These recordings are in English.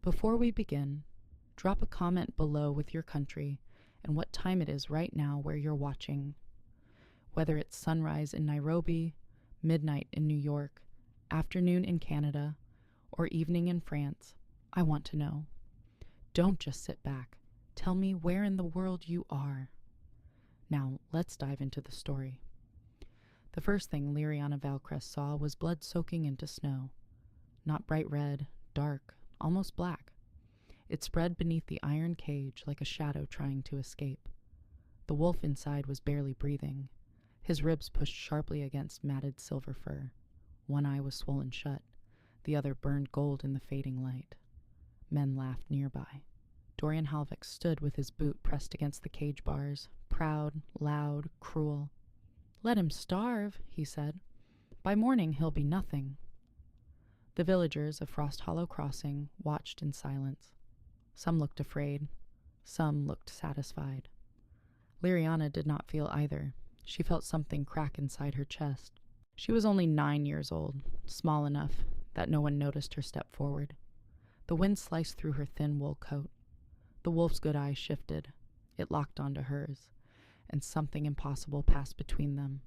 Before we begin, drop a comment below with your country and what time it is right now where you're watching. Whether it's sunrise in Nairobi, midnight in New York, afternoon in Canada, or evening in France, I want to know. Don't just sit back. Tell me where in the world you are. Now, let's dive into the story. The first thing Liriana Valcrest saw was blood soaking into snow. Not bright red, dark, almost black. It spread beneath the iron cage like a shadow trying to escape. The wolf inside was barely breathing. His ribs pushed sharply against matted silver fur. One eye was swollen shut. The other burned gold in the fading light. Men laughed nearby. Dorian Halvik stood with his boot pressed against the cage bars, proud, loud, cruel. "Let him starve," he said. "By morning he'll be nothing." The villagers of Frosthollow Crossing watched in silence. Some looked afraid. Some looked satisfied. Liriana did not feel either. She felt something crack inside her chest. She was only 9 years old, small enough that no one noticed her step forward. The wind sliced through her thin wool coat. The wolf's good eye shifted. It locked onto hers, and something impossible passed between them.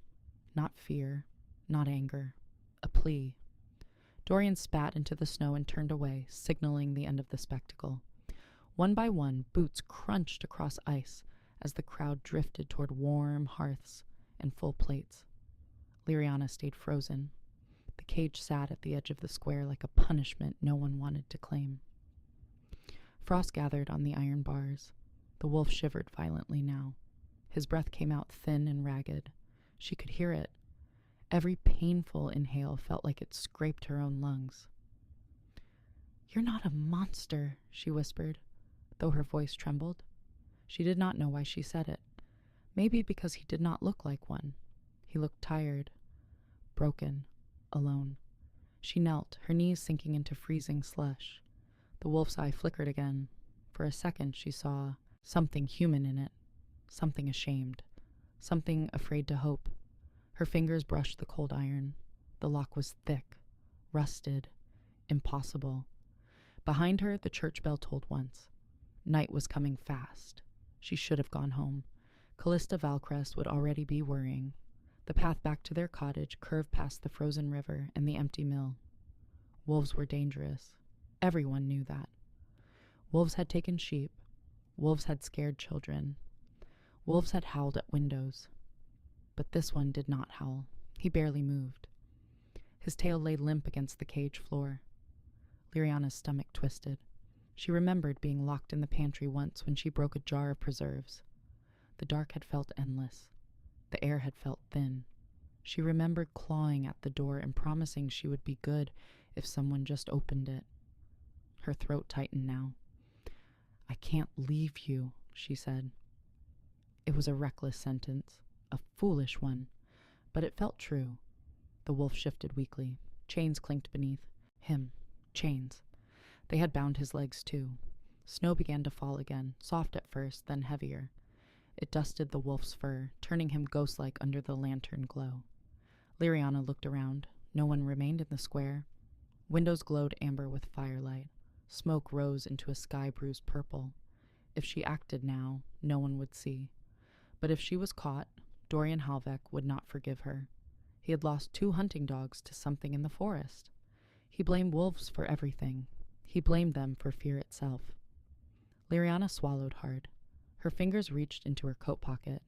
Not fear, not anger, a plea. Dorian spat into the snow and turned away, signaling the end of the spectacle. One by one, boots crunched across ice as the crowd drifted toward warm hearths and full plates. Liriana stayed frozen. The cage sat at the edge of the square like a punishment no one wanted to claim. Frost gathered on the iron bars. The wolf shivered violently now. His breath came out thin and ragged. She could hear it. Every painful inhale felt like it scraped her own lungs. "You're not a monster," she whispered, though her voice trembled. She did not know why she said it. Maybe because he did not look like one. He looked tired, broken, alone. She knelt, her knees sinking into freezing slush. The wolf's eye flickered again. For a second she saw something human in it, something ashamed, something afraid to hope. Her fingers brushed the cold iron. The lock was thick, rusted, impossible. Behind her, the church bell tolled once. Night was coming fast. She should have gone home. Callista Valcrest would already be worrying. The path back to their cottage curved past the frozen river and the empty mill. Wolves were dangerous. Everyone knew that. Wolves had taken sheep. Wolves had scared children. Wolves had howled at windows. But this one did not howl. He barely moved. His tail lay limp against the cage floor. Liriana's stomach twisted. She remembered being locked in the pantry once when she broke a jar of preserves. The dark had felt endless. The air had felt thin. She remembered clawing at the door and promising she would be good if someone just opened it. Her throat tightened now. "I can't leave you," she said. It was a reckless sentence, a foolish one, but it felt true. The wolf shifted weakly. Chains clinked beneath him. Chains. They had bound his legs too. Snow began to fall again, soft at first, then heavier. It dusted the wolf's fur, turning him ghost-like under the lantern glow. Liriana looked around. No one remained in the square. Windows glowed amber with firelight. Smoke rose into a sky-bruised purple. If she acted now, no one would see. But if she was caught, Dorian Halvik would not forgive her. He had lost 2 hunting dogs to something in the forest. He blamed wolves for everything. He blamed them for fear itself. Liriana swallowed hard. Her fingers reached into her coat pocket.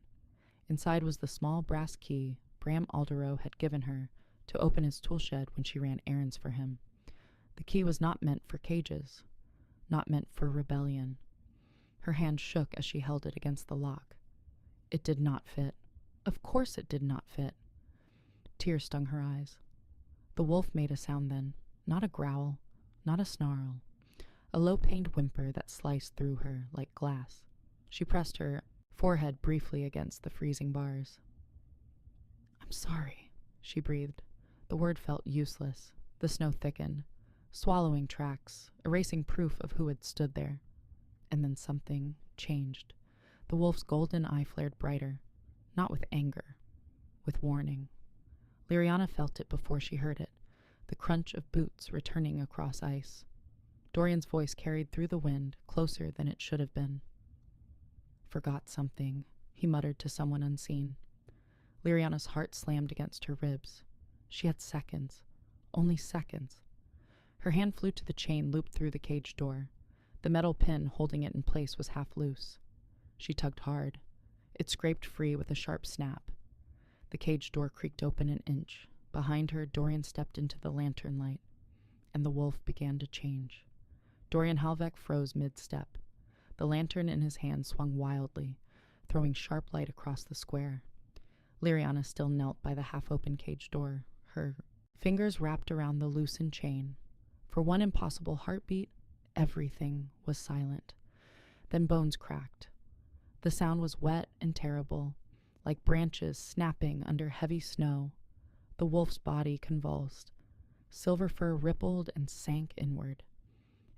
Inside was the small brass key Bram Alderow had given her to open his tool shed when she ran errands for him. The key was not meant for cages, not meant for rebellion. Her hand shook as she held it against the lock. It did not fit. Of course it did not fit. Tears stung her eyes. The wolf made a sound then, not a growl, not a snarl, a low-pained whimper that sliced through her like glass. She pressed her forehead briefly against the freezing bars. "I'm sorry," she breathed. The word felt useless. The snow thickened, swallowing tracks, erasing proof of who had stood there. And then something changed. The wolf's golden eye flared brighter, not with anger, with warning. Liriana felt it before she heard it, the crunch of boots returning across ice. Dorian's voice carried through the wind, closer than it should have been. "Forgot something," he muttered to someone unseen. Liriana's heart slammed against her ribs. She had seconds. Only seconds. Her hand flew to the chain looped through the cage door. The metal pin holding it in place was half loose. She tugged hard. It scraped free with a sharp snap. The cage door creaked open an inch. Behind her, Dorian stepped into the lantern light, and the wolf began to change. Dorian Halveck froze mid-step. The lantern in his hand swung wildly, throwing sharp light across the square. Liriana still knelt by the half-open cage door, her fingers wrapped around the loosened chain. For one impossible heartbeat, everything was silent. Then bones cracked. The sound was wet and terrible, like branches snapping under heavy snow. The wolf's body convulsed. Silver fur rippled and sank inward.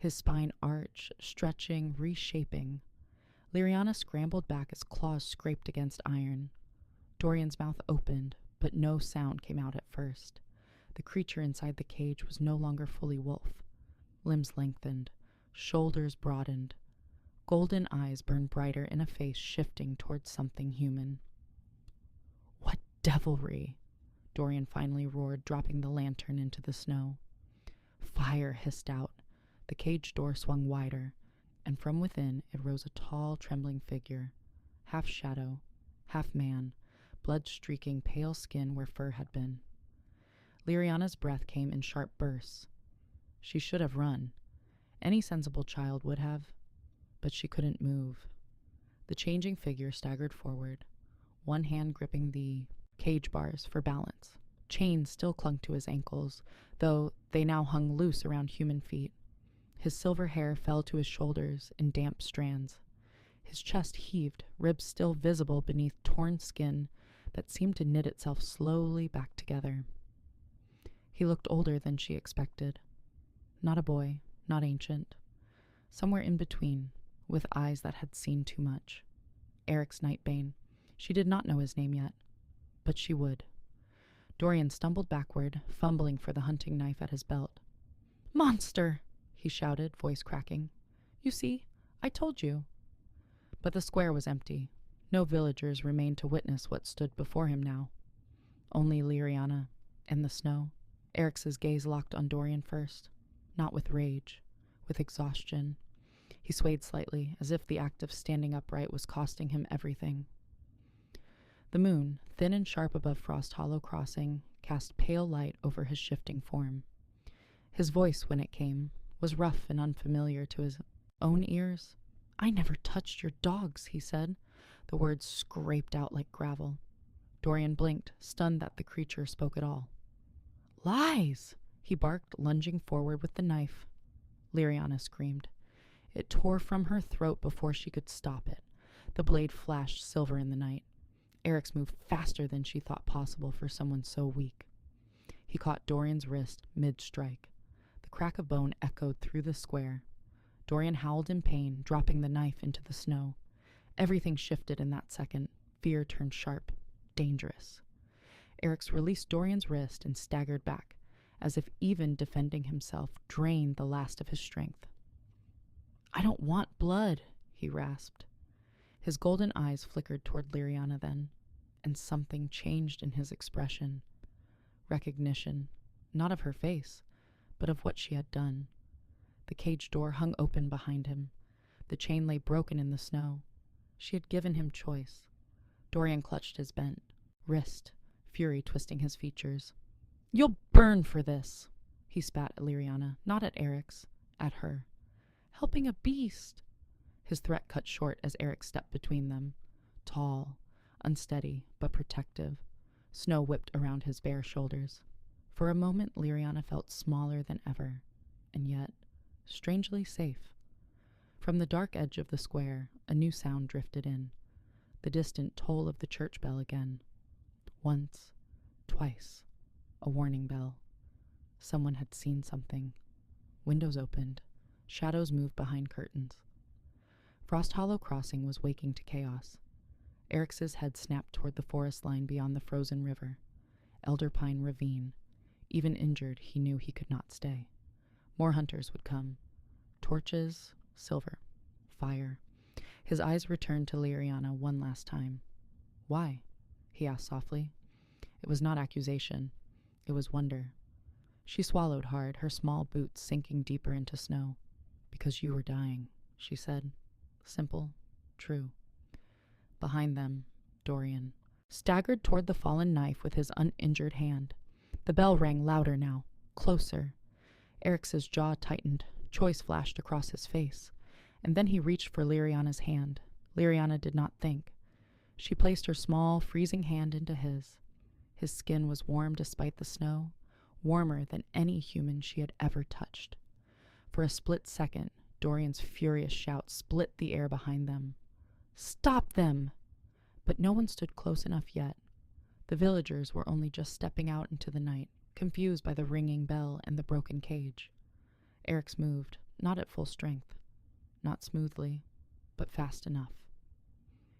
His spine arched, stretching, reshaping. Liriana scrambled back as claws scraped against iron. Dorian's mouth opened, but no sound came out at first. The creature inside the cage was no longer fully wolf. Limbs lengthened, shoulders broadened. Golden eyes burned brighter in a face shifting towards something human. "What devilry!" Dorian finally roared, dropping the lantern into the snow. Fire hissed out. The cage door swung wider, and from within it rose a tall, trembling figure, half shadow, half man, blood streaking pale skin where fur had been. Liriana's breath came in sharp bursts. She should have run. Any sensible child would have, but she couldn't move. The changing figure staggered forward, one hand gripping the cage bars for balance. Chains still clung to his ankles, though they now hung loose around human feet. His silver hair fell to his shoulders in damp strands. His chest heaved, ribs still visible beneath torn skin that seemed to knit itself slowly back together. He looked older than she expected. Not a boy, not ancient. Somewhere in between, with eyes that had seen too much. Eric's Nightbane. She did not know his name yet, but she would. Dorian stumbled backward, fumbling for the hunting knife at his belt. "Monster!" he shouted, voice cracking. "You see, I told you." But the square was empty. No villagers remained to witness what stood before him now. Only Liriana and the snow. Eric's gaze locked on Dorian first, not with rage, with exhaustion. He swayed slightly, as if the act of standing upright was costing him everything. The moon, thin and sharp above Frosthollow Crossing, cast pale light over his shifting form. His voice, when it came, was rough and unfamiliar to his own ears. "I never touched your dogs," he said. The words scraped out like gravel. Dorian blinked, stunned that the creature spoke at all. "Lies!" he barked, lunging forward with the knife. Liriana screamed. It tore from her throat before she could stop it. The blade flashed silver in the night. Eric's moved faster than she thought possible for someone so weak. He caught Dorian's wrist mid-strike. The crack of bone echoed through the square. Dorian howled in pain, dropping the knife into the snow. Everything shifted in that second. Fear turned sharp, dangerous. Eric's released Dorian's wrist and staggered back, as if even defending himself drained the last of his strength. "I don't want blood," he rasped. His golden eyes flickered toward Liriana then, and something changed in his expression. Recognition, not of her face, but of what she had done. The cage door hung open behind him. The chain lay broken in the snow. She had given him choice. Dorian clutched his bent wrist, fury twisting his features. "You'll burn for this," he spat at Liriana, not at Eric's, at her. "Helping a beast." His threat cut short as Eric stepped between them, tall, unsteady, but protective. Snow whipped around his bare shoulders. For a moment, Liriana felt smaller than ever, and yet strangely safe. From the dark edge of the square, a new sound drifted in, the distant toll of the church bell again. Once, twice, a warning bell. Someone had seen something. Windows opened. Shadows moved behind curtains. Frosthollow Crossing was waking to chaos. Eric's head snapped toward the forest line beyond the frozen river. Elder Pine Ravine. Even injured, he knew he could not stay. More hunters would come. Torches, silver, fire. His eyes returned to Liriana one last time. "Why?" he asked softly. It was not accusation. It was wonder. She swallowed hard, her small boots sinking deeper into snow. "Because you were dying," she said. Simple, true. Behind them, Dorian staggered toward the fallen knife with his uninjured hand. The bell rang louder now, closer. Eric's jaw tightened. Choice flashed across his face. And then he reached for Liriana's hand. Liriana did not think. She placed her small, freezing hand into his. His skin was warm despite the snow, warmer than any human she had ever touched. For a split second, Dorian's furious shout split the air behind them. "Stop them!" But no one stood close enough yet. The villagers were only just stepping out into the night, confused by the ringing bell and the broken cage. Eric's moved, not at full strength, not smoothly, but fast enough.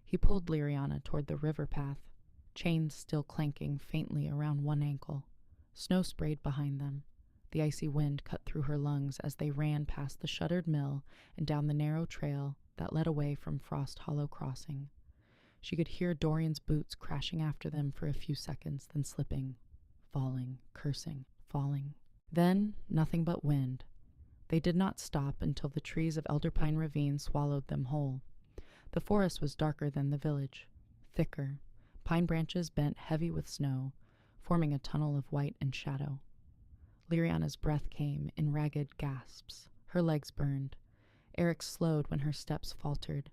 He pulled Liriana toward the river path, chains still clanking faintly around one ankle. Snow sprayed behind them. The icy wind cut through her lungs as they ran past the shuttered mill and down the narrow trail that led away from Frosthollow Crossing. She could hear Dorian's boots crashing after them for a few seconds, then slipping, falling, cursing, falling. Then nothing but wind. They did not stop until the trees of Elderpine Ravine swallowed them whole. The forest was darker than the village, thicker, pine branches bent heavy with snow, forming a tunnel of white and shadow. Liriana's breath came in ragged gasps. Her legs burned. Eric slowed when her steps faltered.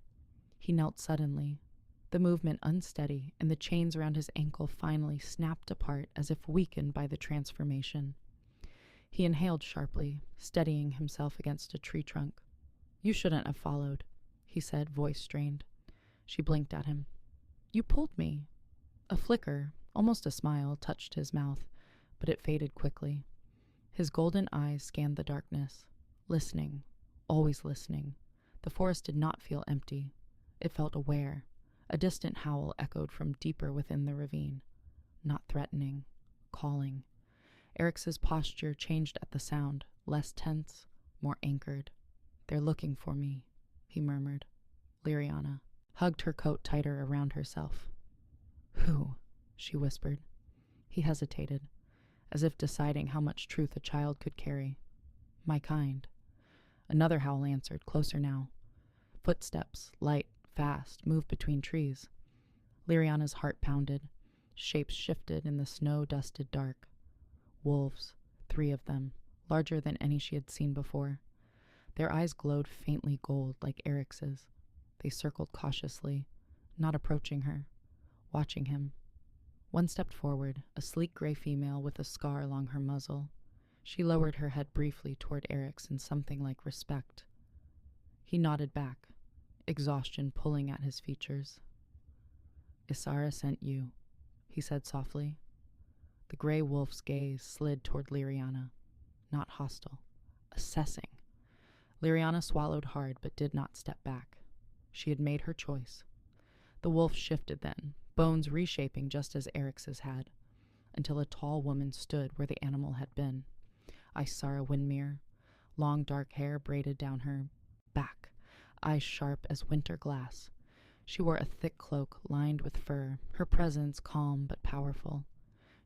He knelt suddenly, the movement unsteady, and the chains around his ankle finally snapped apart as if weakened by the transformation. He inhaled sharply, steadying himself against a tree trunk. "You shouldn't have followed," he said, voice strained. She blinked at him. "You pulled me." A flicker, almost a smile, touched his mouth, but it faded quickly. His golden eyes scanned the darkness, listening, always listening. The forest did not feel empty. It felt aware. A distant howl echoed from deeper within the ravine. Not threatening, calling. Eric's posture changed at the sound, less tense, more anchored. "They're looking for me," he murmured. Liriana hugged her coat tighter around herself. "Who?" she whispered. He hesitated, as if deciding how much truth a child could carry. "My kind." Another howl answered, closer now. Footsteps, light, fast, moved between trees. Liriana's heart pounded. Shapes shifted in the snow-dusted dark. Wolves, 3 of them, larger than any she had seen before. Their eyes glowed faintly gold like Eric's. They circled cautiously, not approaching her, watching him. One stepped forward, a sleek gray female with a scar along her muzzle. She lowered her head briefly toward Eric's in something like respect. He nodded back, exhaustion pulling at his features. "Isara sent you," he said softly. The gray wolf's gaze slid toward Liriana, not hostile, assessing. Liriana swallowed hard but did not step back. She had made her choice. The wolf shifted then, bones reshaping just as Eric's had, until a tall woman stood where the animal had been. Isara Windmere, long dark hair braided down her back, eyes sharp as winter glass. She wore a thick cloak lined with fur, her presence calm but powerful.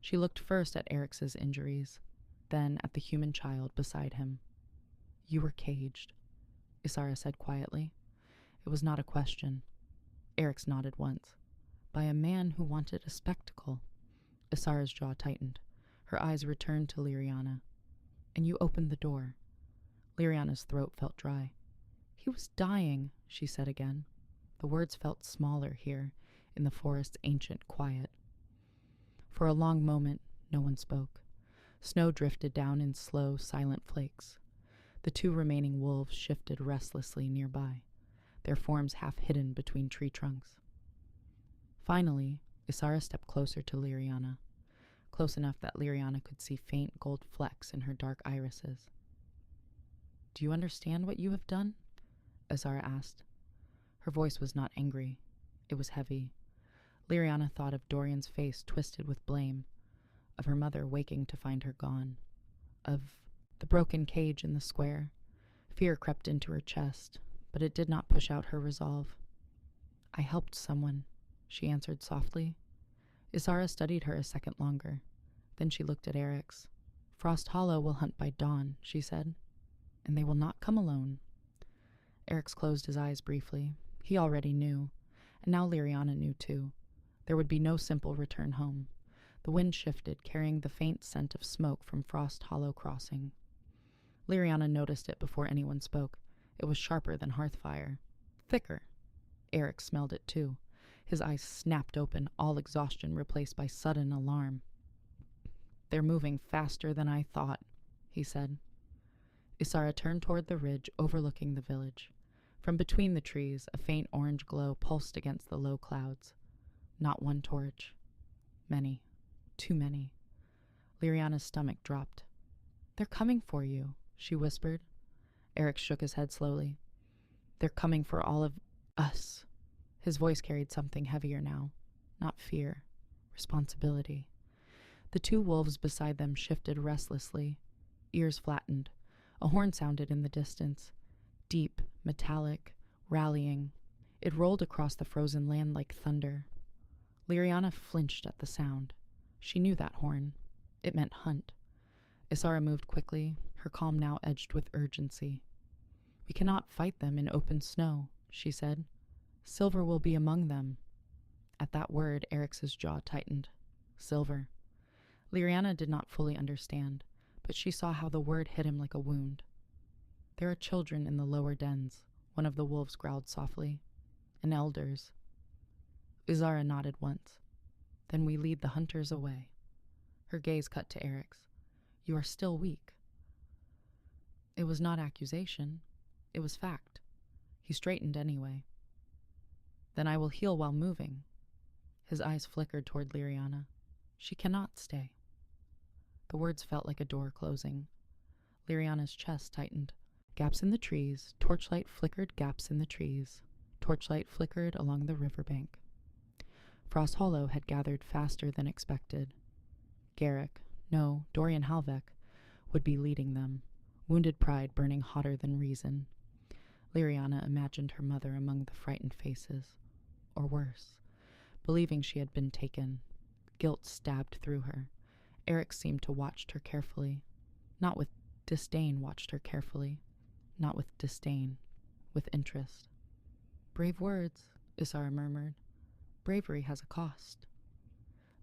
She looked first at Eric's injuries, then at the human child beside him. "You were caged," Isara said quietly. It was not a question. Eric's nodded once. "By a man who wanted a spectacle." Isara's jaw tightened. Her eyes returned to Liriana. "And you opened the door." Liriana's throat felt dry. "He was dying," she said again. The words felt smaller here, in the forest's ancient quiet. For a long moment, no one spoke. Snow drifted down in slow, silent flakes. The 2 remaining wolves shifted restlessly nearby, their forms half hidden between tree trunks. Finally, Isara stepped closer to Liriana, close enough that Liriana could see faint gold flecks in her dark irises. "Do you understand what you have done?" Isara asked. Her voice was not angry. It was heavy. Liriana thought of Dorian's face twisted with blame, of her mother waking to find her gone, of the broken cage in the square. Fear crept into her chest, but it did not push out her resolve. "I helped someone," she answered softly. Isara studied her a second longer. Then she looked at Eric's. "Frosthollow will hunt by dawn," she said, "and they will not come alone." Eric's closed his eyes briefly. He already knew, and now Liriana knew too. There would be no simple return home. The wind shifted, carrying the faint scent of smoke from Frosthollow Crossing. Liriana noticed it before anyone spoke. It was sharper than hearth fire. Thicker. Eric smelled it too. His eyes snapped open, all exhaustion replaced by sudden alarm. "They're moving faster than I thought," he said. Isara turned toward the ridge overlooking the village. From between the trees, a faint orange glow pulsed against the low clouds. Not one torch. Many. Too many. Liriana's stomach dropped. "They're coming for you," she whispered. Eric shook his head slowly. "They're coming for all of us." His voice carried something heavier now. Not fear. Responsibility. The two wolves beside them shifted restlessly. Ears flattened. A horn sounded in the distance. Deep, metallic, rallying. It rolled across the frozen land like thunder. Liriana flinched at the sound. She knew that horn. It meant hunt. Isara moved quickly, her calm now edged with urgency. "We cannot fight them in open snow," she said. "Silver will be among them." At that word, Eric's jaw tightened. Silver. Liriana did not fully understand, but she saw how the word hit him like a wound. "There are children in the lower dens," one of the wolves growled softly. "And elders." Isara nodded once. "Then we lead the hunters away." Her gaze cut to Eric's. "You are still weak." It was not accusation. It was fact. He straightened anyway. "Then I will heal while moving." His eyes flickered toward Liriana. "She cannot stay." The words felt like a door closing. Liriana's chest tightened. Gaps in the trees, torchlight flickered gaps in the trees. Torchlight flickered along the riverbank. Frosthollow had gathered faster than expected. Dorian Halvek, would be leading them, wounded pride burning hotter than reason. Liriana imagined her mother among the frightened faces. Or worse, believing she had been taken. Guilt stabbed through her. Eric seemed to watch her carefully. Not with disdain watched her carefully. Not with disdain. With interest. "Brave words," Isara murmured. "Bravery has a cost."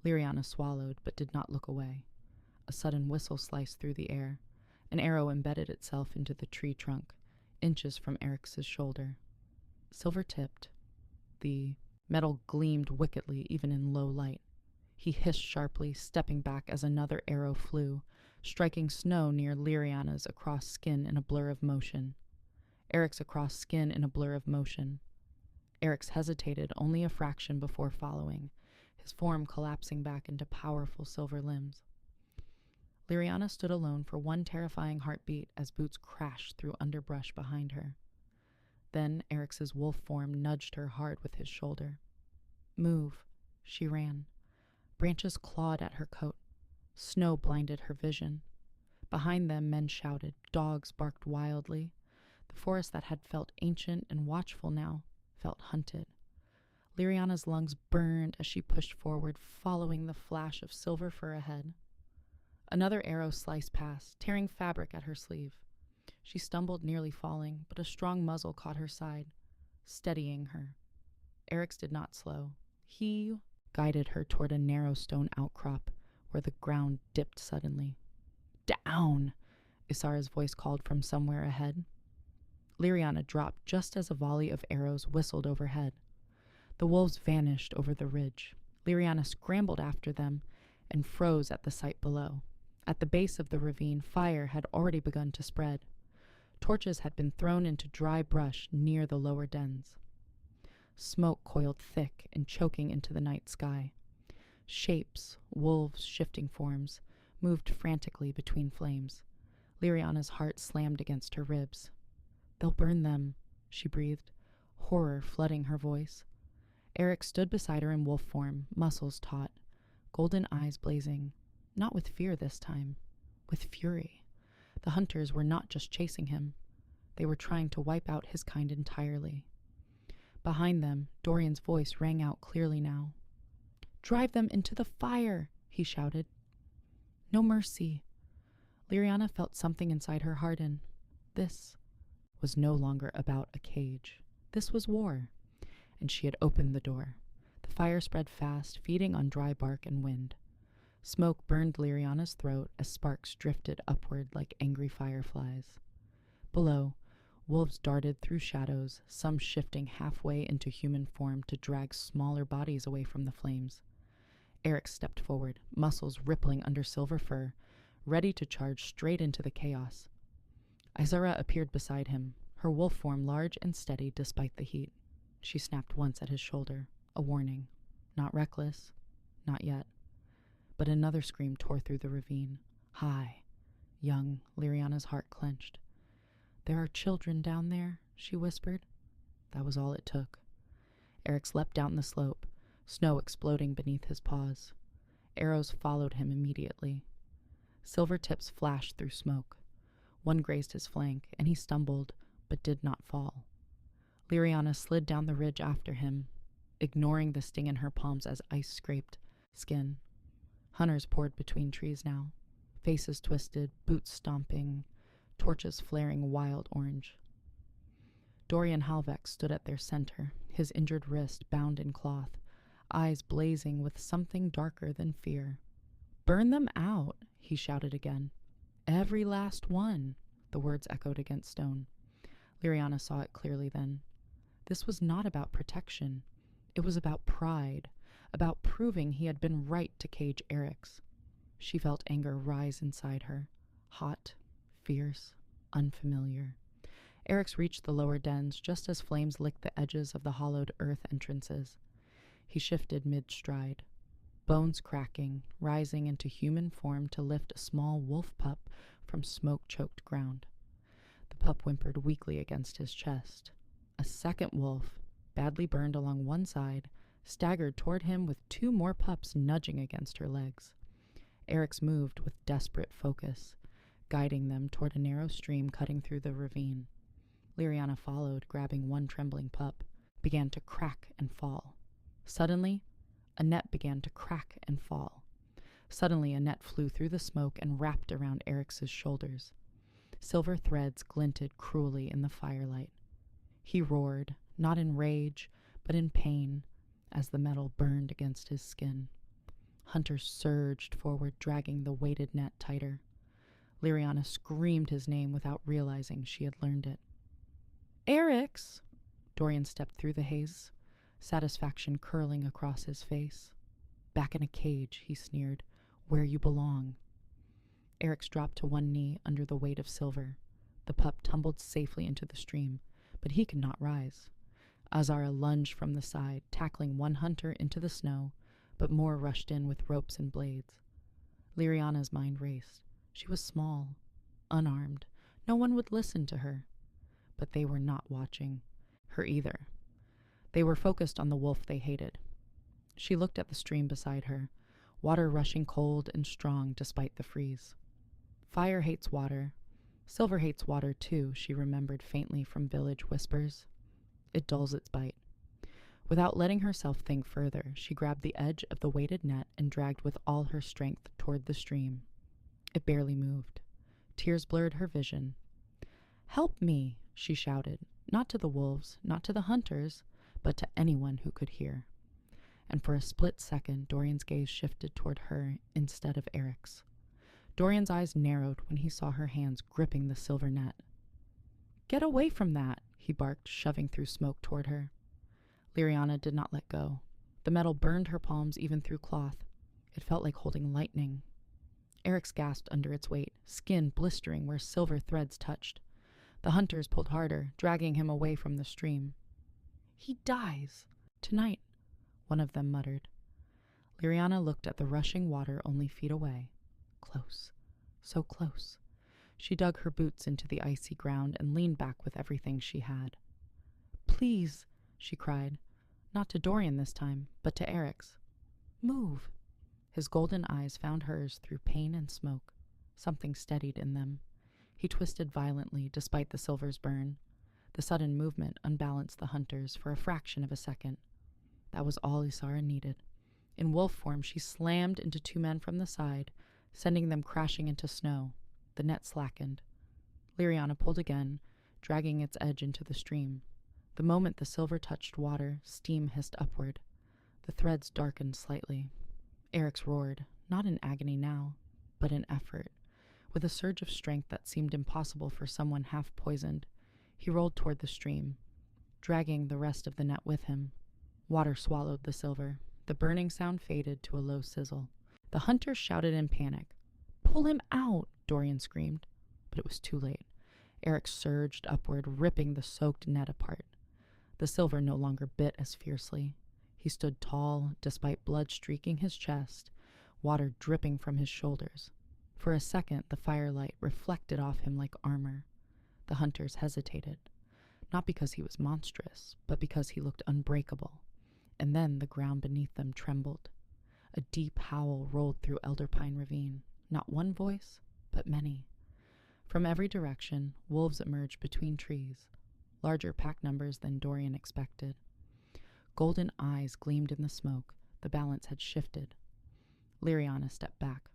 Liriana swallowed, but did not look away. A sudden whistle sliced through the air. An arrow embedded itself into the tree trunk, inches from Eric's shoulder. Silver-tipped. The metal gleamed wickedly even in low light. He hissed sharply, stepping back as another arrow flew, striking snow near Liriana's across skin in a blur of motion. Eric's across skin in a blur of motion. Eric's hesitated only a fraction before following, his form collapsing back into powerful silver limbs. Liriana stood alone for one terrifying heartbeat as boots crashed through underbrush behind her. Then Eric's wolf form nudged her hard with his shoulder. "Move." She ran. Branches clawed at her coat. Snow blinded her vision. Behind them, men shouted. Dogs barked wildly. The forest that had felt ancient and watchful now felt hunted. Liriana's lungs burned as she pushed forward, following the flash of silver fur ahead. Another arrow sliced past, tearing fabric at her sleeve. She stumbled, nearly falling, but a strong muzzle caught her side, steadying her. Eric's did not slow. He guided her toward a narrow stone outcrop where the ground dipped suddenly. "Down!" Isara's voice called from somewhere ahead. Liriana dropped just as a volley of arrows whistled overhead. The wolves vanished over the ridge. Liriana scrambled after them and froze at the sight below. At the base of the ravine, fire had already begun to spread. Torches had been thrown into dry brush near the lower dens. Smoke coiled thick and choking into the night sky. Shapes, wolves' shifting forms, moved frantically between flames. Liriana's heart slammed against her ribs. "They'll burn them," she breathed, horror flooding her voice. Eric stood beside her in wolf form, muscles taut, golden eyes blazing, not with fear this time, with fury. The hunters were not just chasing him. They were trying to wipe out his kind entirely. Behind them, Dorian's voice rang out clearly now. "Drive them into the fire!" he shouted. No mercy. Liriana felt something inside her harden. This was no longer about a cage. This was war, and she had opened the door. The fire spread fast, feeding on dry bark and wind. Smoke burned Liriana's throat as sparks drifted upward like angry fireflies. Below, wolves darted through shadows, some shifting halfway into human form to drag smaller bodies away from the flames. Eric stepped forward, muscles rippling under silver fur, ready to charge straight into the chaos. Izara appeared beside him, her wolf form large and steady despite the heat. She snapped once at his shoulder, a warning. Not reckless, not yet. But another scream tore through the ravine. High, young, Liriana's heart clenched. "There are children down there," she whispered. That was all it took. Eric leapt down the slope, snow exploding beneath his paws. Arrows followed him immediately. Silver tips flashed through smoke. One grazed his flank, and he stumbled, but did not fall. Liriana slid down the ridge after him, ignoring the sting in her palms as ice scraped skin. Hunters poured between trees now, faces twisted, boots stomping, torches flaring wild orange. Dorian Halveck stood at their center, his injured wrist bound in cloth, eyes blazing with something darker than fear. "Burn them out," he shouted again. "Every last one," the words echoed against stone. Liriana saw it clearly then. This was not about protection. It was about pride, about proving he had been right to cage Eric's. She felt anger rise inside her, hot, fierce, unfamiliar. Eric's reached the lower dens just as flames licked the edges of the hollowed earth entrances. He shifted mid-stride, bones cracking, rising into human form to lift a small wolf pup from smoke-choked ground. The pup whimpered weakly against his chest. A second wolf, badly burned along one side, staggered toward him with two more pups nudging against her legs. Eric's moved with desperate focus, guiding them toward a narrow stream cutting through the ravine. Liriana followed, grabbing one trembling pup, began to crack and fall. Suddenly, a net began to crack and fall. Suddenly, a net flew through the smoke and wrapped around Eric's shoulders. Silver threads glinted cruelly in the firelight. He roared, not in rage, but in pain, as the metal burned against his skin. Hunters surged forward, dragging the weighted net tighter. Liriana screamed his name without realizing she had learned it. "Eric's!" Dorian stepped through the haze, satisfaction curling across his face. "Back in a cage," he sneered, "where you belong." Eric's dropped to one knee under the weight of silver. The pup tumbled safely into the stream, but he could not rise. Azara lunged from the side, tackling one hunter into the snow, but more rushed in with ropes and blades. Liriana's mind raced. She was small, unarmed. No one would listen to her. But they were not watching her either. They were focused on the wolf they hated. She looked at the stream beside her, water rushing cold and strong despite the freeze. Fire hates water. Silver hates water too, she remembered faintly from village whispers. It dulls its bite. Without letting herself think further, she grabbed the edge of the weighted net and dragged with all her strength toward the stream. It barely moved. Tears blurred her vision. "Help me," she shouted, not to the wolves, not to the hunters, but to anyone who could hear. And for a split second, Dorian's gaze shifted toward her instead of Eric's. Dorian's eyes narrowed when he saw her hands gripping the silver net. "Get away from that," he barked, shoving through smoke toward her. Liriana did not let go. The metal burned her palms even through cloth. It felt like holding lightning. Eric's gasped under its weight, skin blistering where silver threads touched. The hunters pulled harder, dragging him away from the stream. "He dies tonight," one of them muttered. Liriana looked at the rushing water only feet away. Close, so close. She dug her boots into the icy ground and leaned back with everything she had. "Please," she cried, not to Dorian this time, but to Eric's. "Move." His golden eyes found hers through pain and smoke. Something steadied in them. He twisted violently despite the silver's burn. The sudden movement unbalanced the hunters for a fraction of a second. That was all Isara needed. In wolf form, she slammed into two men from the side, sending them crashing into snow. The net slackened. Liriana pulled again, dragging its edge into the stream. The moment the silver touched water, steam hissed upward. The threads darkened slightly. Eric's roared, not in agony now, but in effort. With a surge of strength that seemed impossible for someone half poisoned, he rolled toward the stream, dragging the rest of the net with him. Water swallowed the silver. The burning sound faded to a low sizzle. The hunter shouted in panic. "Pull him out!" Dorian screamed. But it was too late. Eric surged upward, ripping the soaked net apart. The silver no longer bit as fiercely. He stood tall, despite blood streaking his chest, water dripping from his shoulders. For a second, the firelight reflected off him like armor. The hunters hesitated, not because he was monstrous, but because he looked unbreakable. And then the ground beneath them trembled. A deep howl rolled through Elderpine Ravine. Not one voice, but many. From every direction, wolves emerged between trees, larger pack numbers than Dorian expected. Golden eyes gleamed in the smoke. The balance had shifted. Liriana stepped back,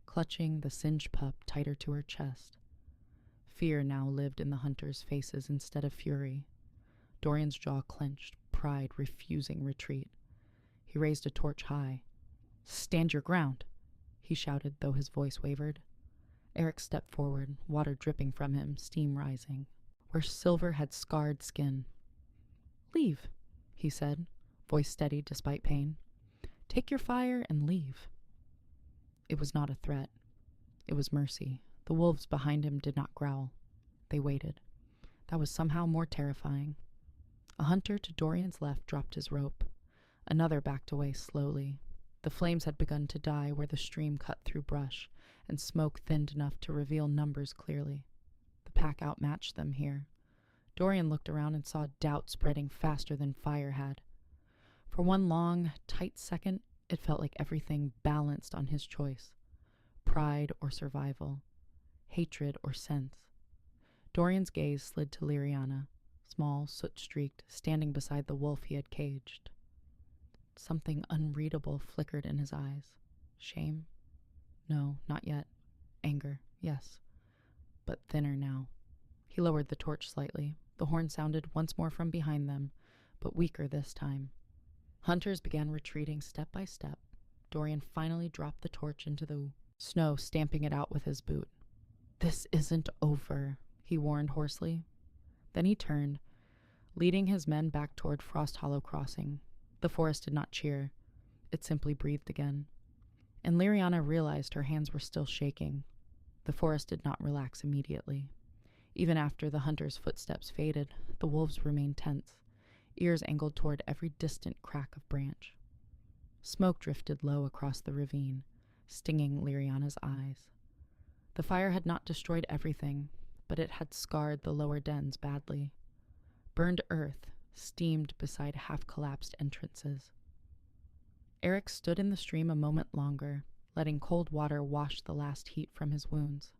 clutching the singed pup tighter to her chest. Fear now lived in the hunters' faces instead of fury. Dorian's jaw clenched, pride refusing retreat. He raised a torch high. "Stand your ground," he shouted, though his voice wavered. Eric stepped forward, water dripping from him, steam rising, where silver had scarred skin. "Leave," he said, voice steady despite pain. "Take your fire and leave." It was not a threat. It was mercy. The wolves behind him did not growl. They waited. That was somehow more terrifying. A hunter to Dorian's left dropped his rope. Another backed away slowly. The flames had begun to die where the stream cut through brush, and smoke thinned enough to reveal numbers clearly. The pack outmatched them here. Dorian looked around and saw doubt spreading faster than fire had. For one long, tight second, it felt like everything balanced on his choice. Pride or survival. Hatred or sense. Dorian's gaze slid to Liriana, small, soot-streaked, standing beside the wolf he had caged. Something unreadable flickered in his eyes. Shame? No, not yet. Anger, yes. But thinner now. He lowered the torch slightly. The horn sounded once more from behind them, but weaker this time. Hunters began retreating step by step. Dorian finally dropped the torch into the snow, stamping it out with his boot. "This isn't over," he warned hoarsely. Then he turned, leading his men back toward Frosthollow Crossing. The forest did not cheer. It simply breathed again. And Liriana realized her hands were still shaking. The forest did not relax immediately. Even after the hunter's footsteps faded, the wolves remained tense, ears angled toward every distant crack of branch. Smoke drifted low across the ravine, stinging Liriana's eyes. The fire had not destroyed everything, but it had scarred the lower dens badly. Burned earth steamed beside half-collapsed entrances. Eric stood in the stream a moment longer, letting cold water wash the last heat from his wounds.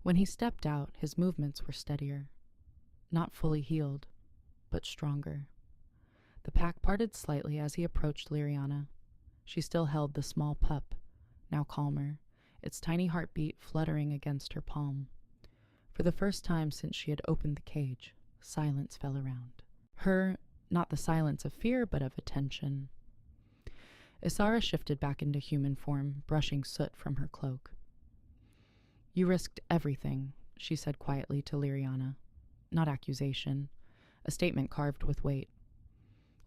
When he stepped out, his movements were steadier. Not fully healed, but stronger. The pack parted slightly as he approached Liriana. She still held the small pup, now calmer, its tiny heartbeat fluttering against her palm. For the first time since she had opened the cage, silence fell around. Not the silence of fear, but of attention. Isara shifted back into human form, brushing soot from her cloak. "You risked everything," she said quietly to Liriana. Not accusation, a statement carved with weight.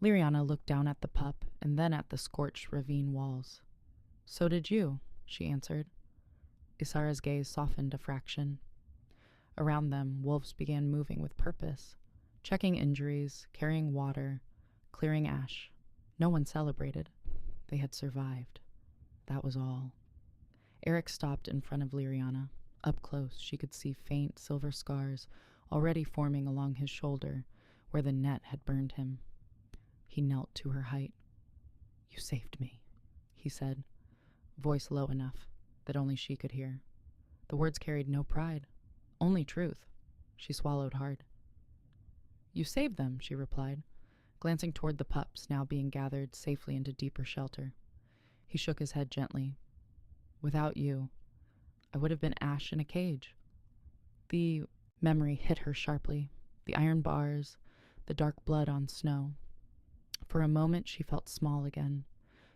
Liriana looked down at the pup and then at the scorched ravine walls. "So did you," she answered. Isara's gaze softened a fraction. Around them, wolves began moving with purpose, checking injuries, carrying water, clearing ash. No one celebrated. They had survived. That was all. Eric stopped in front of Liriana. Up close, she could see faint silver scars already forming along his shoulder where the net had burned him. He knelt to her height. "You saved me," he said, voice low enough that only she could hear. The words carried no pride, Only truth. She swallowed hard. You saved them, she replied, glancing toward the pups now being gathered safely into deeper shelter. He shook his head gently. Without you, I would have been ash in a cage. The memory hit her sharply. The iron bars, the dark blood on snow. For a moment she felt small again,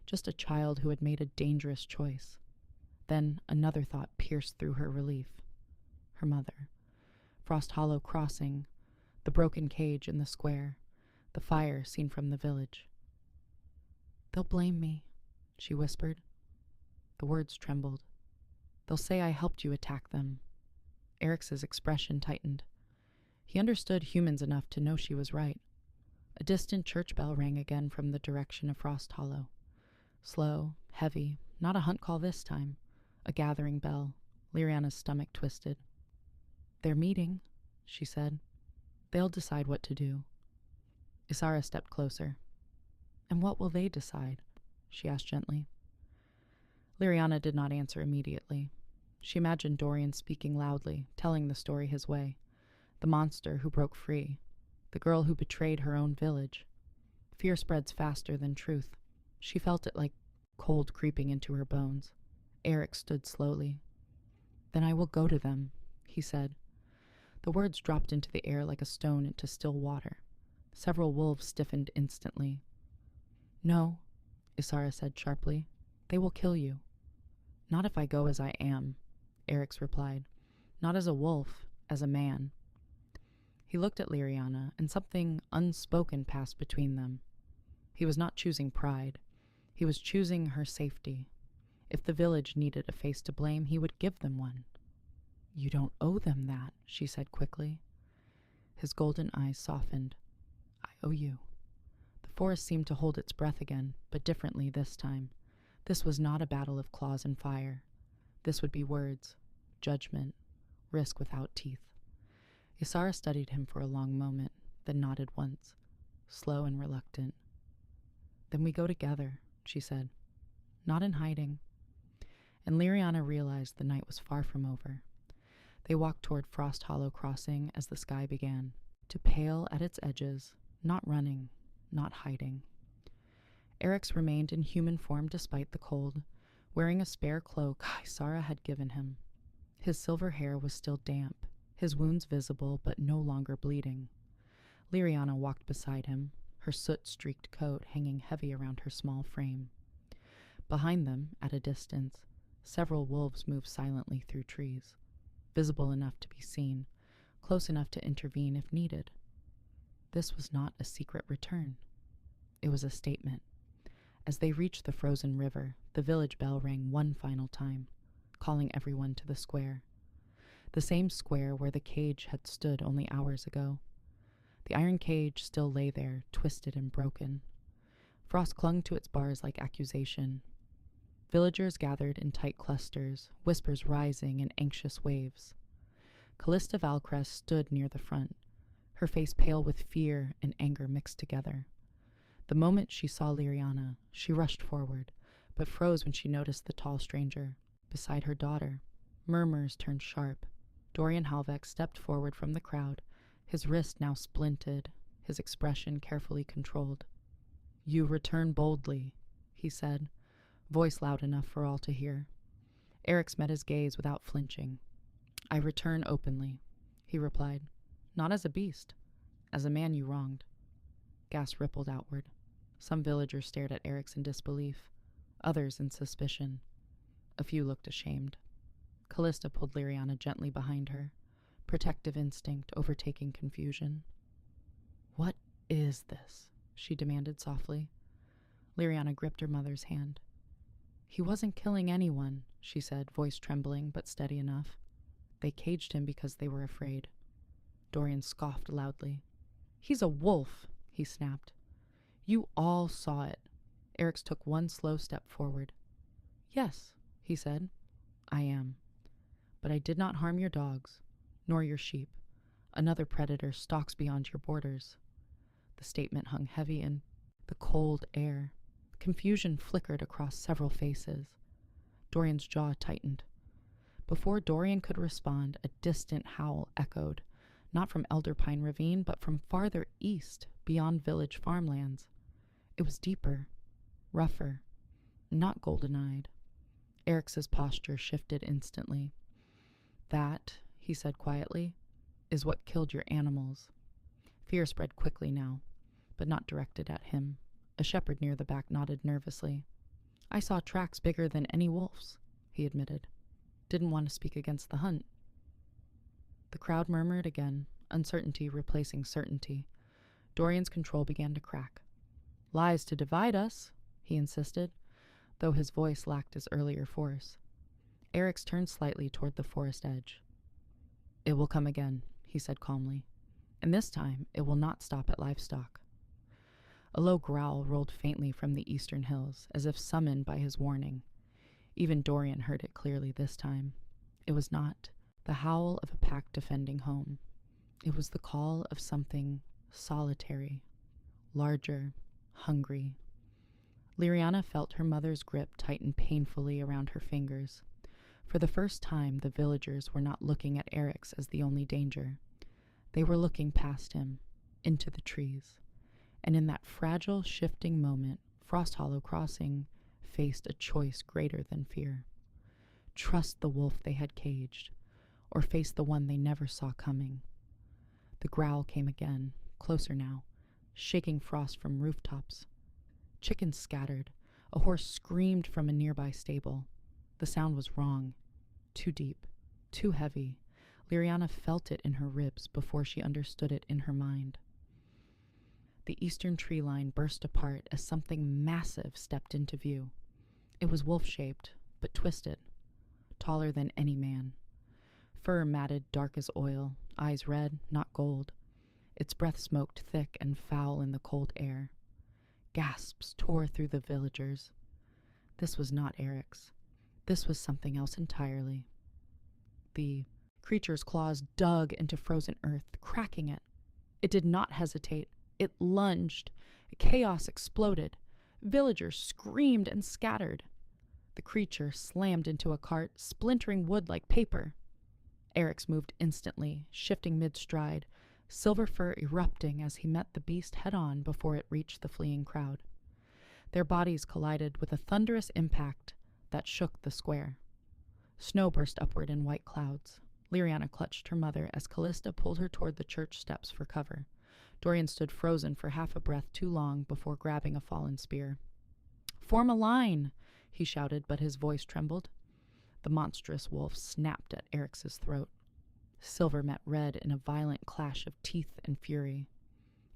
just a child who had made a dangerous choice. Then another thought pierced through her relief. Her mother. Frosthollow Crossing, the broken cage in the square, the fire seen from the village. They'll blame me, she whispered. The words trembled. They'll say I helped you attack them. Eric's expression tightened. He understood humans enough to know she was right. A distant church bell rang again from the direction of Frosthollow. Slow, heavy, not a hunt call this time. A gathering bell. Liriana's stomach twisted. They're meeting, she said. They'll decide what to do. Isara stepped closer. And what will they decide? She asked gently. Liriana did not answer immediately. She imagined Dorian speaking loudly, telling the story his way. The monster who broke free. The girl who betrayed her own village. Fear spreads faster than truth. She felt it like cold creeping into her bones. Eric stood slowly. Then I will go to them, he said. The words dropped into the air like a stone into still water. Several wolves stiffened instantly. No, Isara said sharply. They will kill you. Not if I go as I am, Eric's replied. Not as a wolf, as a man. He looked at Liriana, and something unspoken passed between them. He was not choosing pride. He was choosing her safety. If the village needed a face to blame, he would give them one. You don't owe them that, she said quickly. His golden eyes softened. I owe you. The forest seemed to hold its breath again, but differently this time. This was not a battle of claws and fire. This would be words, judgment, risk without teeth. Isara studied him for a long moment, then nodded once, slow and reluctant. Then we go together, she said. Not in hiding. And Liriana realized the night was far from over. They walked toward Frosthollow Crossing as the sky began to pale at its edges, not running, not hiding. Eric's remained in human form despite the cold, wearing a spare cloak Isara had given him. His silver hair was still damp, his wounds visible but no longer bleeding. Liriana walked beside him, her soot-streaked coat hanging heavy around her small frame. Behind them, at a distance, several wolves moved silently through trees, visible enough to be seen, close enough to intervene if needed. This was not a secret return. It was a statement. As they reached the frozen river, the village bell rang one final time, calling everyone to the square. The same square where the cage had stood only hours ago. The iron cage still lay there, twisted and broken. Frost clung to its bars like accusation. Villagers gathered in tight clusters, whispers rising in anxious waves. Callista Valcrest stood near the front, her face pale with fear and anger mixed together. The moment she saw Liriana, she rushed forward, but froze when she noticed the tall stranger, beside her daughter. Murmurs turned sharp. Dorian Halveck stepped forward from the crowd, his wrist now splinted, his expression carefully controlled. You return boldly, he said, voice loud enough for all to hear. Eric's met his gaze without flinching. I return openly, he replied, not as a beast, as a man you wronged. Gas rippled outward. Some villagers stared at Eric's in disbelief, others in suspicion. A few looked ashamed. Callista pulled Liriana gently behind her, protective instinct overtaking confusion. What is this? She demanded softly. Liriana gripped her mother's hand. He wasn't killing anyone, she said, voice trembling but steady enough. They caged him because they were afraid. Dorian scoffed loudly. He's a wolf, he snapped. You all saw it. Eric took one slow step forward. Yes, he said. I am. But I did not harm your dogs, nor your sheep. Another predator stalks beyond your borders. The statement hung heavy in the cold air. Confusion flickered across several faces. Dorian's jaw tightened. Before Dorian could respond, a distant howl echoed, not from Elder Pine Ravine, but from farther east, beyond village farmlands. It was deeper, rougher, not golden-eyed. Eric's posture shifted instantly. "That," he said quietly, "is what killed your animals." Fear spread quickly now, but not directed at him. A shepherd near the back nodded nervously. "I saw tracks bigger than any wolf's," he admitted. "Didn't want to speak against the hunt." The crowd murmured again, uncertainty replacing certainty. Dorian's control began to crack. "Lies to divide us," he insisted, though his voice lacked his earlier force. Eric's turned slightly toward the forest edge. "It will come again," he said calmly, "and this time it will not stop at livestock." A low growl rolled faintly from the eastern hills, as if summoned by his warning. Even Dorian heard it clearly this time. It was not the howl of a pack defending home. It was the call of something solitary, larger, hungry. Liriana felt her mother's grip tighten painfully around her fingers. For the first time, the villagers were not looking at Eric's as the only danger. They were looking past him, into the trees. And in that fragile, shifting moment, Frosthollow Crossing faced a choice greater than fear. Trust the wolf they had caged, or face the one they never saw coming. The growl came again, closer now, shaking frost from rooftops. Chickens scattered. A horse screamed from a nearby stable. The sound was wrong. Too deep. Too heavy. Liriana felt it in her ribs before she understood it in her mind. The eastern tree line burst apart as something massive stepped into view. It was wolf-shaped, but twisted. Taller than any man. Fur matted dark as oil, eyes red, not gold. Its breath smoked thick and foul in the cold air. Gasps tore through the villagers. This was not Eric's. This was something else entirely. The creature's claws dug into frozen earth, cracking it. It did not hesitate. It lunged. Chaos exploded. Villagers screamed and scattered. The creature slammed into a cart, splintering wood like paper. Eric's moved instantly, shifting mid-stride, silver fur erupting as he met the beast head-on before it reached the fleeing crowd. Their bodies collided with a thunderous impact that shook the square. Snow burst upward in white clouds. Liriana clutched her mother as Callista pulled her toward the church steps for cover. Dorian stood frozen for half a breath too long before grabbing a fallen spear. "Form a line!" he shouted, but his voice trembled. The monstrous wolf snapped at Eric's throat. Silver met red in a violent clash of teeth and fury.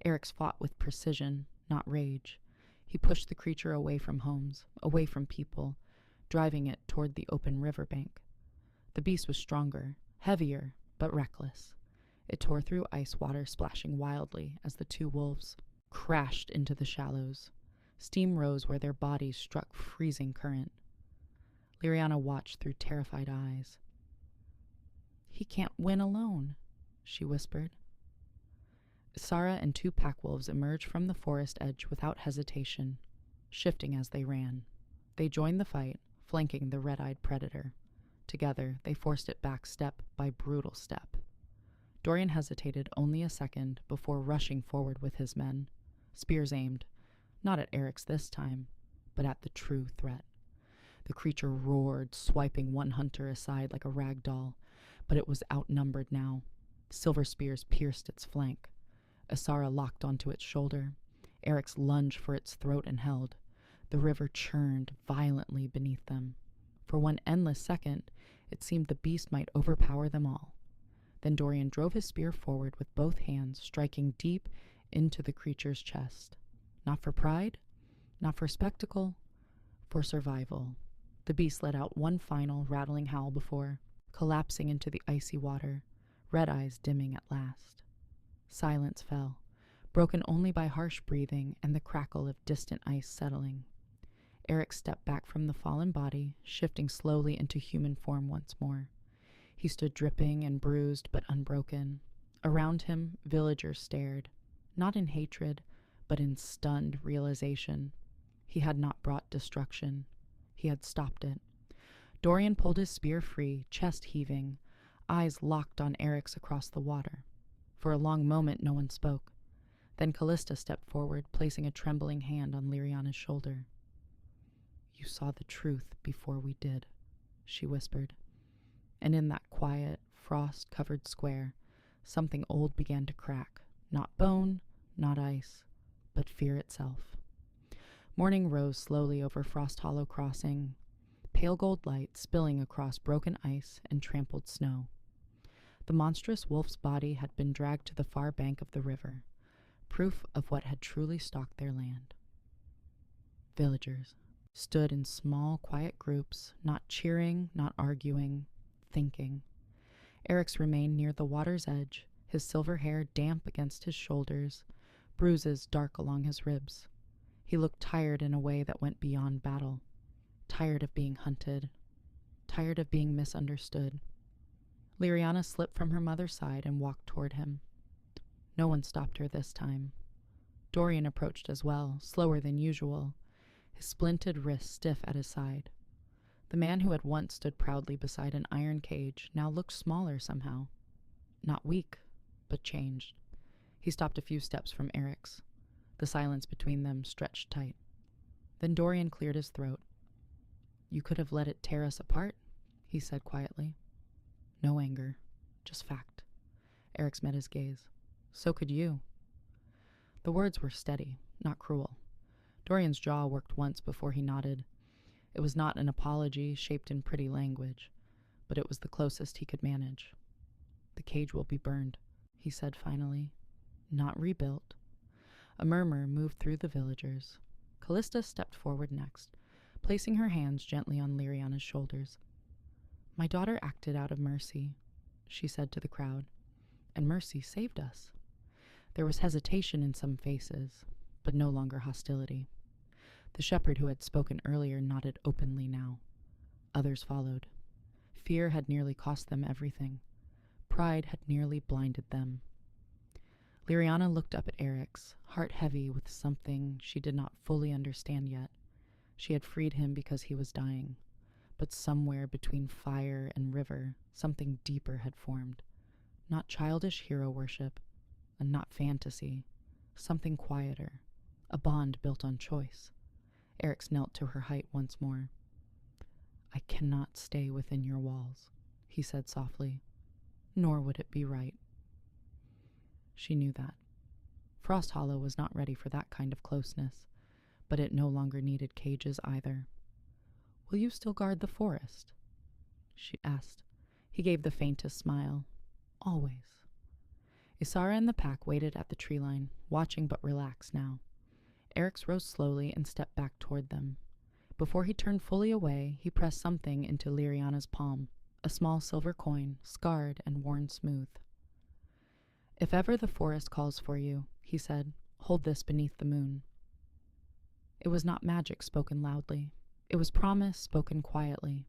Eric's fought with precision, not rage. He pushed the creature away from homes, away from people, driving it toward the open riverbank. The beast was stronger, heavier, but reckless. It tore through ice water, splashing wildly as the two wolves crashed into the shallows. Steam rose where their bodies struck freezing current. Liriana watched through terrified eyes. "He can't win alone," she whispered. Sara and two pack wolves emerged from the forest edge without hesitation, shifting as they ran. They joined the fight, flanking the red-eyed predator. Together, they forced it back step by brutal step. Dorian hesitated only a second before rushing forward with his men, spears aimed, not at Eric's this time, but at the true threat. The creature roared, swiping one hunter aside like a rag doll, but it was outnumbered now. Silver spears pierced its flank. Asara locked onto its shoulder. Eric's lunged for its throat and held. The river churned violently beneath them. For one endless second, it seemed the beast might overpower them all. Then Dorian drove his spear forward with both hands, striking deep into the creature's chest. Not for pride, not for spectacle, for survival. The beast let out one final rattling howl before collapsing into the icy water, red eyes dimming at last. Silence fell, broken only by harsh breathing and the crackle of distant ice settling. Eric stepped back from the fallen body, shifting slowly into human form once more. He stood dripping and bruised but unbroken. Around him, villagers stared, not in hatred, but in stunned realization. He had not brought destruction. He had stopped it. Dorian pulled his spear free, chest heaving, eyes locked on Eric's across the water. For a long moment no one spoke. Then Callista stepped forward, placing a trembling hand on Liriana's shoulder. "You saw the truth before we did," she whispered. And in that quiet, frost-covered square, something old began to crack. Not bone, not ice, but fear itself. Morning rose slowly over Frosthollow Crossing, pale gold light spilling across broken ice and trampled snow. The monstrous wolf's body had been dragged to the far bank of the river, proof of what had truly stalked their land. Villagers stood in small, quiet groups, not cheering, not arguing, thinking. Eric's remained near the water's edge, his silver hair damp against his shoulders, bruises dark along his ribs. He looked tired in a way that went beyond battle, tired of being hunted, tired of being misunderstood. Liriana slipped from her mother's side and walked toward him. No one stopped her this time. Dorian approached as well, slower than usual, his splinted wrist stiff at his side. The man who had once stood proudly beside an iron cage now looked smaller somehow. Not weak, but changed. He stopped a few steps from Eric's. The silence between them stretched tight. Then Dorian cleared his throat. "You could have let it tear us apart," he said quietly. No anger, just fact. Eric's met his gaze. "So could you." The words were steady, not cruel. Dorian's jaw worked once before he nodded. It was not an apology shaped in pretty language, but it was the closest he could manage. "The cage will be burned," he said finally. "Not rebuilt." A murmur moved through the villagers. Callista stepped forward next, placing her hands gently on Liriana's shoulders. "My daughter acted out of mercy," she said to the crowd, "and mercy saved us." There was hesitation in some faces, but no longer hostility. The shepherd who had spoken earlier nodded openly now. Others followed. Fear had nearly cost them everything. Pride had nearly blinded them. Liriana looked up at Eric's, heart heavy with something she did not fully understand yet. She had freed him because he was dying, but somewhere between fire and river, something deeper had formed. Not childish hero worship, and not fantasy, something quieter, a bond built on choice. Eric's knelt to her height once more. "I cannot stay within your walls," he said softly, "nor would it be right." She knew that. Frosthollow was not ready for that kind of closeness, but it no longer needed cages either. "Will you still guard the forest?" she asked. He gave the faintest smile. "Always." Isara and the pack waited at the tree line, watching but relaxed now. Eric's rose slowly and stepped back toward them. Before he turned fully away, he pressed something into Liriana's palm, a small silver coin, scarred and worn smooth. "If ever the forest calls for you," he said, "hold this beneath the moon." It was not magic spoken loudly. It was promise spoken quietly.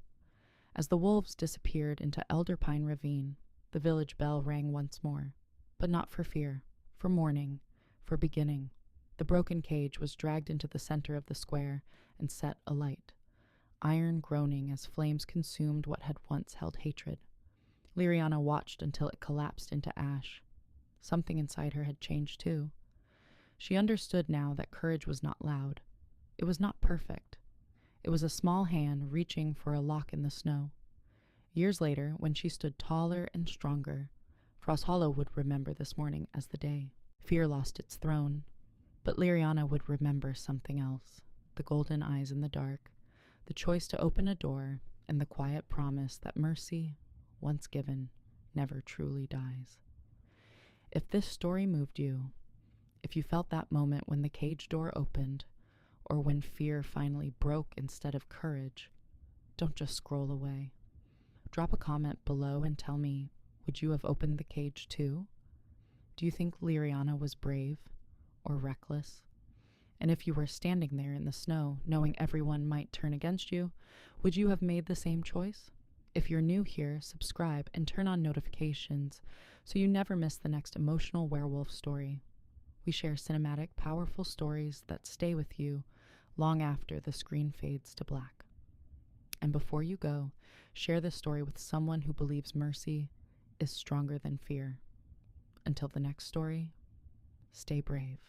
As the wolves disappeared into Elder Pine Ravine, the village bell rang once more, but not for fear, for mourning, for beginning. The broken cage was dragged into the center of the square and set alight, iron groaning as flames consumed what had once held hatred. Liriana watched until it collapsed into ash. Something inside her had changed too. She understood now that courage was not loud. It was not perfect. It was a small hand reaching for a lock in the snow. Years later, when she stood taller and stronger, Frosthollow would remember this morning as the day. Fear lost its throne, but Liriana would remember something else. The golden eyes in the dark, the choice to open a door, and the quiet promise that mercy, once given, never truly dies. If this story moved you, if you felt that moment when the cage door opened, or when fear finally broke instead of courage, don't just scroll away. Drop a comment below and tell me, would you have opened the cage too? Do you think Liriana was brave or reckless? And if you were standing there in the snow, knowing everyone might turn against you, would you have made the same choice? If you're new here, subscribe and turn on notifications so you never miss the next emotional werewolf story. We share cinematic, powerful stories that stay with you long after the screen fades to black. And before you go, share this story with someone who believes mercy is stronger than fear. Until the next story, stay brave.